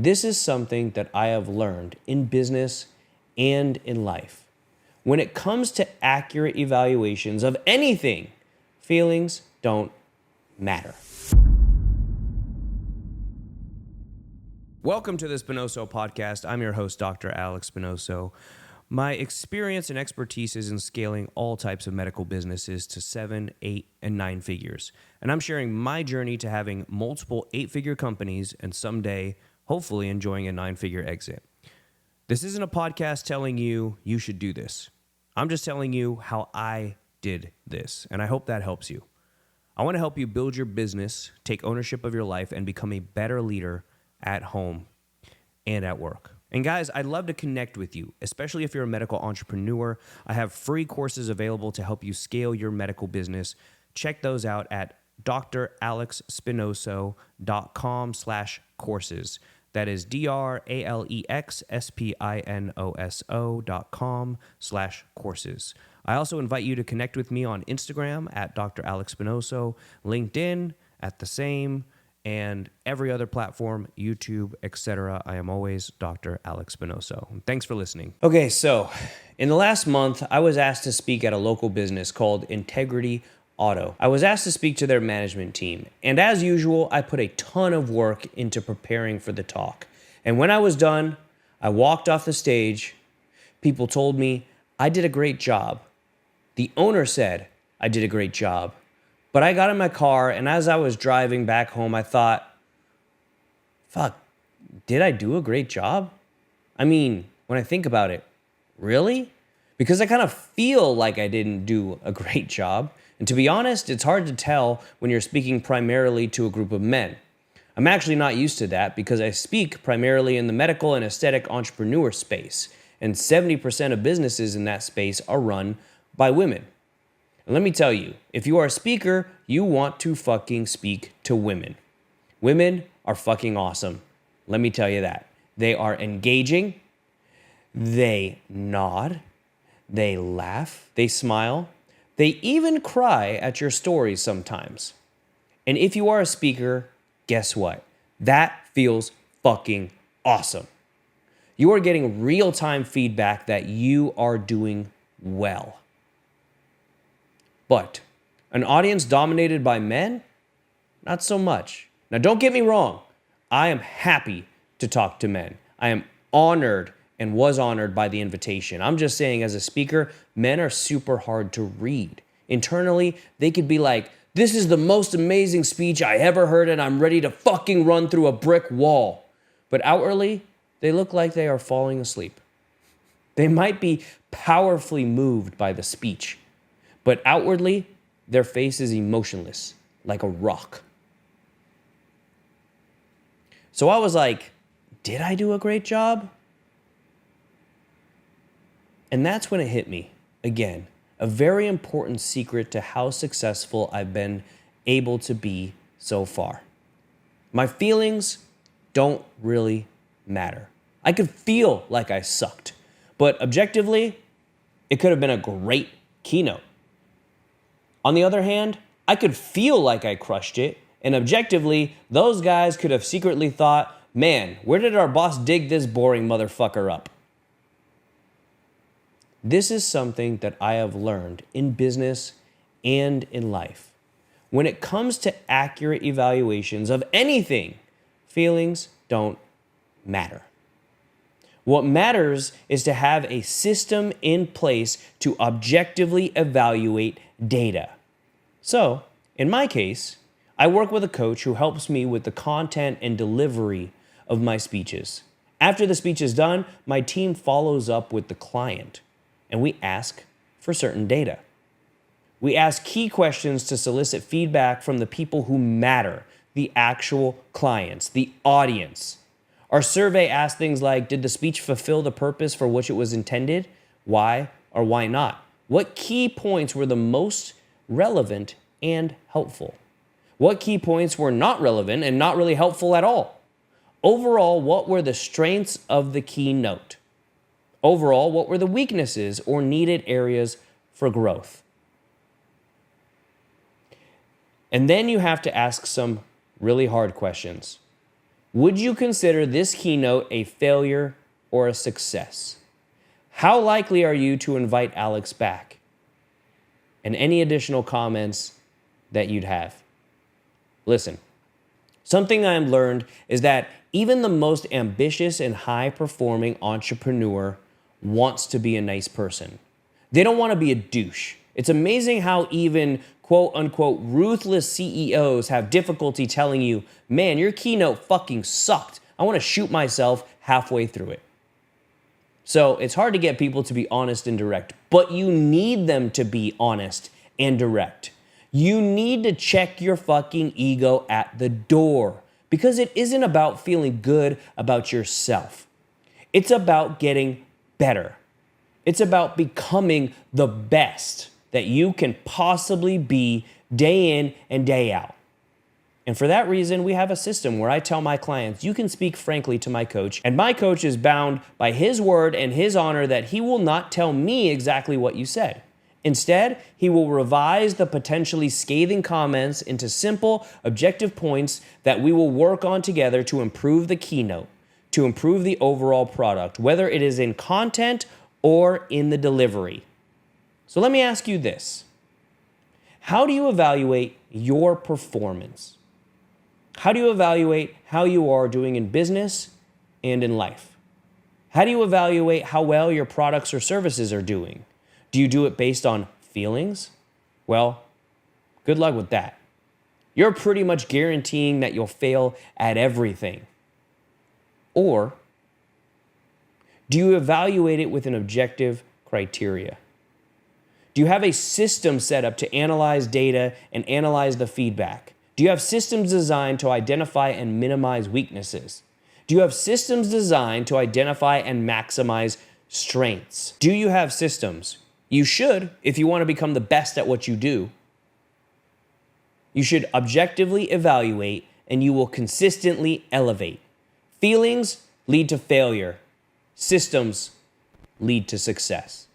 This is something that I have learned in business and in life. When it comes to accurate evaluations of anything, feelings don't matter. Welcome to the Spinoso podcast. I'm your host, Dr. Alex Spinoso. My experience and expertise is in scaling all types of medical businesses to 7, 8, and 9 figures. And I'm sharing my journey to having multiple 8-figure companies and someday, hopefully, enjoying a 9-figure exit. This isn't a podcast telling you you should do this. I'm just telling you how I did this, and I hope that helps you. I want to help you build your business, take ownership of your life, and become a better leader at home and at work. And guys, I'd love to connect with you, especially if you're a medical entrepreneur. I have free courses available to help you scale your medical business. Check those out at dralexspinoso.com/courses. That is dralexspinoso.com/courses. I also invite you to connect with me on Instagram at Dr. Alex Spinoso, LinkedIn at the same, and every other platform, YouTube, etc. I am always Dr. Alex Spinoso. Thanks for listening. Okay, so in the last month, I was asked to speak at a local business called Integrity Auto. I was asked to speak to their management team, and as usual, I put a ton of work into preparing for the talk. And when I was done, I walked off the stage. People told me I did a great job. The owner said I did a great job. But I got in my car, and as I was driving back home, I thought, fuck, did I do a great job? I mean, when I think about it, really? Because I kind of feel like I didn't do a great job. And to be honest, it's hard to tell when you're speaking primarily to a group of men. I'm actually not used to that because I speak primarily in the medical and aesthetic entrepreneur space, and 70% of businesses in that space are run by women. And let me tell you, if you are a speaker, you want to fucking speak to women. Women are fucking awesome. Let me tell you that. They are engaging. They nod. They laugh. They smile. They even cry at your stories sometimes. And if you are a speaker, guess what? That feels fucking awesome. You are getting real-time feedback that you are doing well. But an audience dominated by men? Not so much. Now, don't get me wrong. I am happy to talk to men. I am honored and was honored by the invitation. I'm just saying, as a speaker, men are super hard to read. Internally, they could be like, this is the most amazing speech I ever heard, and I'm ready to fucking run through a brick wall. But outwardly, they look like they are falling asleep. They might be powerfully moved by the speech, but outwardly, their face is emotionless, like a rock. So I was like, did I do a great job? And that's when it hit me. Again, a very important secret to how successful I've been able to be so far. My feelings don't really matter. I could feel like I sucked, but objectively, it could have been a great keynote. On the other hand, I could feel like I crushed it, and objectively, those guys could have secretly thought, man, where did our boss dig this boring motherfucker up? This is something that I have learned in business and in life. When it comes to accurate evaluations of anything, feelings don't matter. What matters is to have a system in place to objectively evaluate data. So, in my case, I work with a coach who helps me with the content and delivery of my speeches. After the speech is done, my team follows up with the client, and we ask for certain data. We ask key questions to solicit feedback from the people who matter, the actual clients, the audience. Our survey asks things like, did the speech fulfill the purpose for which it was intended? Why or why not? What key points were the most relevant and helpful? What key points were not relevant and not really helpful at all? Overall, what were the strengths of the keynote? Overall, what were the weaknesses or needed areas for growth? And then you have to ask some really hard questions. Would you consider this keynote a failure or a success? How likely are you to invite Alex back? And any additional comments that you'd have. Listen, something I've learned is that even the most ambitious and high-performing entrepreneur wants to be a nice person. They don't want to be a douche. It's amazing how even quote-unquote ruthless CEOs have difficulty telling you, man, your keynote fucking sucked. I want to shoot myself halfway through it. So it's hard to get people to be honest and direct, but you need them to be honest and direct. You need to check your fucking ego at the door because it isn't about feeling good about yourself. It's about getting better. It's about becoming the best that you can possibly be day in and day out. And for that reason, we have a system where I tell my clients, you can speak frankly to my coach, and my coach is bound by his word and his honor that he will not tell me exactly what you said. Instead, he will revise the potentially scathing comments into simple, objective points that we will work on together to improve the keynote, to improve the overall product, whether it is in content or in the delivery. So let me ask you this. How do you evaluate your performance? How do you evaluate how you are doing in business and in life? How do you evaluate how well your products or services are doing? Do you do it based on feelings? Well, good luck with that. You're pretty much guaranteeing that you'll fail at everything. Or do you evaluate it with an objective criteria? Do you have a system set up to analyze data and analyze the feedback? Do you have systems designed to identify and minimize weaknesses? Do you have systems designed to identify and maximize strengths? Do you have systems? You should, if you want to become the best at what you do. You should objectively evaluate and you will consistently elevate. Feelings lead to failure. Systems lead to success.